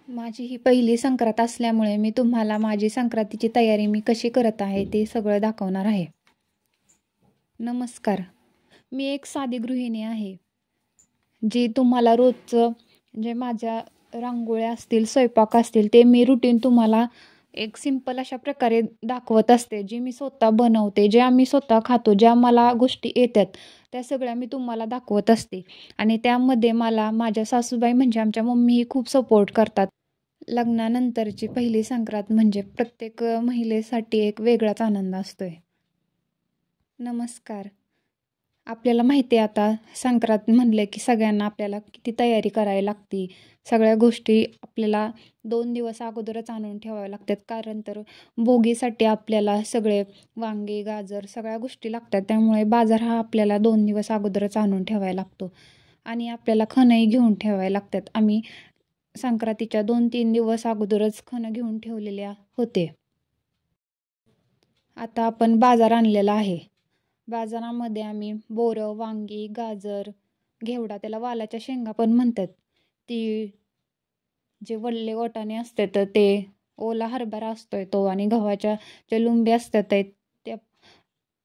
माझी ही पहिली संक्रांत असल्यामुळे मी तुम्हाला माझी संक्रांतीची तयारी मी कशी करत आहे ते सगळं दाखवणार आहे. नमस्कार. मी एक साधी गृहिणी आहे, जी तुम्हाला रोजचं जे माझ्या रांगोळ्या असतील, स्वयंपाक असतील ते मी रुटीन तुम्हाला एक सिंपल अशा प्रकारे दाखवत असते. जी मी स्वतः बनवते, जे आम्ही स्वतः खातो, ज्या मला गोष्टी येतात त्या सगळ्या मी तुम्हाला दाखवत असते. आणि त्यामध्ये मला माझ्या सासूबाई म्हणजे आमच्या मम्मीही खूप सपोर्ट करतात. लग्नानंतरची पहिली संक्रांत म्हणजे प्रत्येक महिलेसाठी एक वेगळाच आनंद असतोय. नमस्कार. आपल्याला माहिती आहे आता संक्रांत म्हणले की सगळ्यांना आपल्याला किती तयारी करायला लागते. सगळ्या गोष्टी आपल्याला 2 दिवस अगोदरच आणून ठेवाव्या लागतात, कारण तर भोगीसाठी आपल्याला सगळे वांगे, गाजर सगळ्या गोष्टी लागतात. त्यामुळे बाजार हा आपल्याला 2 दिवस अगोदरच आणून ठेवायला लागतो आणि आपल्याला खणंही घेऊन ठेवायला लागतात. आम्ही संक्रांतीच्या 2-3 दिवस अगोदरच खणं घेऊन ठेवलेल्या होते. आता आपण बाजार आणलेला आहे. बाजारामध्ये आम्ही बोरं, वांगी, गाजर, घेवडा, त्याला वालाच्या शेंगा पण म्हणतात, तीळ, जे वल्ले वाटाणे असतात तर ते, ओला हरभरा असतोय तो, आणि गव्हाच्या ज्या लुंब्या असतात त्या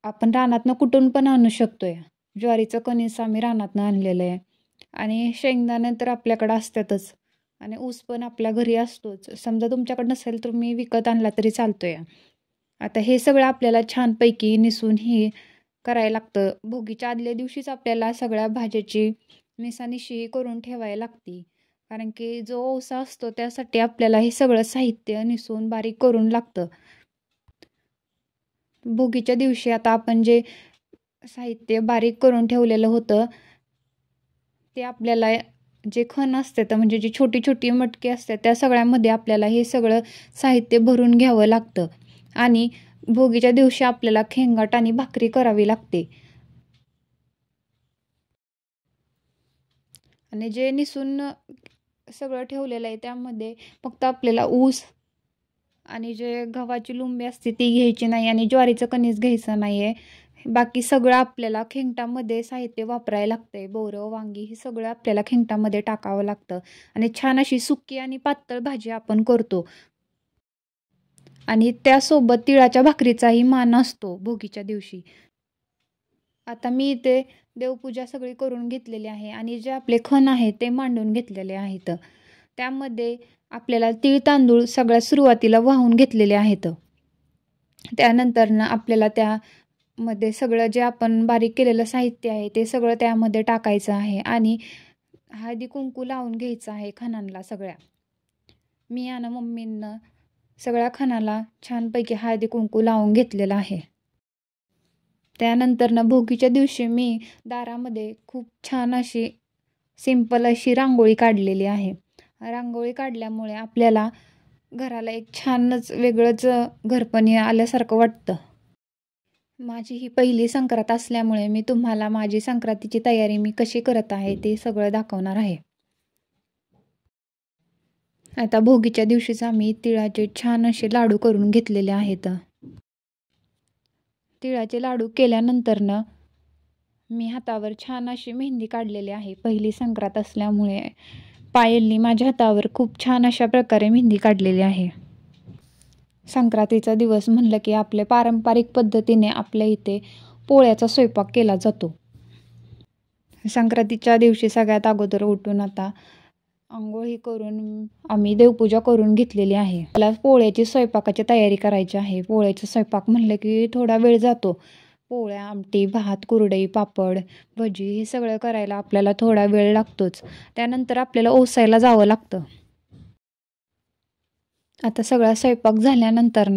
आपण रानातनं कुठून पण आणू शकतोय. ज्वारीचं कणीस आम्ही रानातनं आणलेलं आहे आणि शेंगदाणे तर आपल्याकडं असतातच आणि ऊस पण आपल्या घरी असतोच. समजा तुमच्याकडे नसेल तर मी विकत आणला तरी चालतोय. आता हे सगळं आपल्याला छानपैकी निसून ही करायला लागतं. भोगीच्या आदल्या दिवशीच आपल्याला सगळ्या भाज्याची निसानिशी करून ठेवायला लागते, कारण की जो ओसा असतो त्यासाठी आपल्याला हे सगळं साहित्य निसून बारीक करून लागतं. भोगीच्या दिवशी आता आपण जे साहित्य बारीक करून ठेवलेलं होतं ते आपल्याला जे खण असते तर म्हणजे जी छोटी छोटी मटकी असतात त्या सगळ्यामध्ये आपल्याला हे सगळं साहित्य भरून घ्यावं लागतं. आणि भोगीच्या दिवशी आपल्याला खेंगाट आणि भाकरी करावी लागते. आणि जे निसून सगळं ठेवलेलं आहे त्यामध्ये फक्त आपल्याला ऊस आणि जे गव्हाची लुंबी असते ती घ्यायची नाही आणि ज्वारीचं कणीस घ्यायचं नाही आहे. बाकी सगळं आपल्याला खेंगटामध्ये साहित्य वापरायला लागतंय. बोरं, वांगी हे सगळं आपल्याला खेंगटामध्ये टाकावं लागतं आणि छान अशी सुकी आणि पातळ भाजी आपण करतो. आणि त्यासोबत तिळाच्या भाकरीचाही मान असतो भोगीच्या दिवशी. आता मी इथे देवपूजा सगळी करून घेतलेली आहे आणि जे आपले खण आहे ते मांडून घेतलेले आहेत. त्यामध्ये आपल्याला तीळ तांदूळ सगळ्यात सुरुवातीला वाहून घेतलेले आहेत. त्यानंतर आपल्याला त्यामध्ये सगळं जे आपण बारीक केलेलं साहित्य आहे ते सगळं त्यामध्ये टाकायचं आहे आणि हळदी कुंकू लावून घ्यायचं आहे खणांना सगळ्या. मी आणि मम्मीनं सगळ्या खणाला छानपैकी हळदी कुंकू लावून घेतलेलं आहे. त्यानंतर भोगीच्या दिवशी मी दारामध्ये खूप छान अशी सिंपल अशी रांगोळी काढलेली आहे. रांगोळी काढल्यामुळे आपल्याला घराला एक छानच वेगळंच घरपणी आल्यासारखं वाटतं. माझी ही पहिली संक्रांत असल्यामुळे मी तुम्हाला माझी संक्रांतीची तयारी मी कशी करत आहे ते सगळं दाखवणार आहे. आता भोगीच्या दिवशीच आम्ही तिळाचे छान असे लाडू करून घेतलेले आहेत. तिळाचे लाडू केल्यानंतर मी हातावर छान अशी मेहंदी काढलेली आहे. पहिली संक्रांत असल्यामुळे पायलनी माझ्या हातावर खूप छान अशा प्रकारे मेहंदी काढलेली आहे. संक्रांतीचा दिवस म्हणलं की आपल्या पारंपरिक पद्धतीने आपल्या इथे पोळ्याचा स्वयंपाक केला जातो. संक्रांतीच्या दिवशी सगळ्यात अगोदर उठून आता अंघोळी करून आम्ही देवपूजा करून घेतलेली आहे. मला पोळ्याची स्वयंपाकाची तयारी करायची आहे. पोळ्याचा स्वयंपाक म्हणलं की थोडा वेळ जातो. पोळ्या, आमटी, भात, कुरडई, पापड, भजी हे सगळं करायला आपल्याला थोडा वेळ लागतोच. त्यानंतर आपल्याला ओसायला जावं लागतं. आता सगळा स्वयंपाक झाल्यानंतर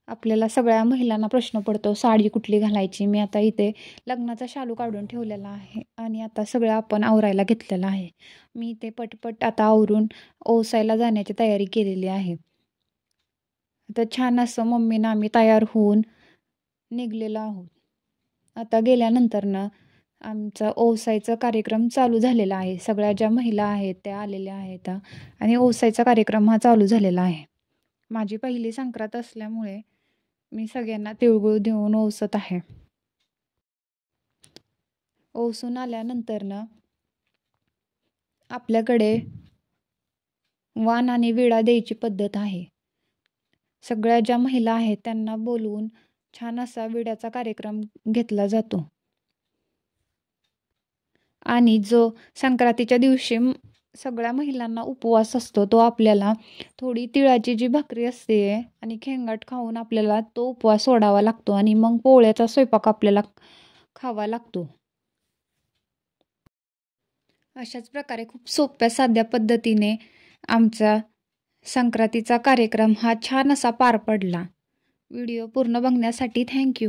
आपल्याला सगळ्या महिलांना प्रश्न पडतो साडी कुठली घालायची. मी आता इथे लग्नाचा शालू काढून ठेवलेला आहे आणि आता सगळं आपण आवरायला घेतलेलं आहे. मी इथे पटपट आता आवरून ओसायला जाण्याची तयारी केलेली आहे. आता छान असं मम्मीनं आम्ही तयार होऊन निघलेलो आहोत. आता गेल्यानंतर आमचा ओसायचा कार्यक्रम चालू झालेला आहे. सगळ्या ज्या महिला आहेत त्या आलेल्या आहेत आणि ओसायचा कार्यक्रम हा चालू झालेला आहे. माझी पहिली संक्रांत असल्यामुळे मी सगळ्यांना तिळगुळ देऊन ओसत आहे. ओसून आल्यानंतर आपल्याकडे वाण आणि विडा द्यायची पद्धत आहे. सगळ्या ज्या महिला आहेत त्यांना बोलवून छान असा विड्याचा कार्यक्रम घेतला जातो. आणि जो संक्रांतीच्या दिवशी सगळ्या महिलांना उपवास असतो, तो आपल्याला थोडी तिळाची जी भाकरी असते आणि खेंगाट खाऊन आपल्याला तो उपवास सोडावा लागतो आणि मग पोळ्याचा स्वयंपाक आपल्याला खावा लागतो. अशाच प्रकारे खूप सोप्या साध्या पद्धतीने आमचा संक्रांतीचा कार्यक्रम हा छान असा पार पडला. व्हिडिओ पूर्ण बघण्यासाठी थँक्यू.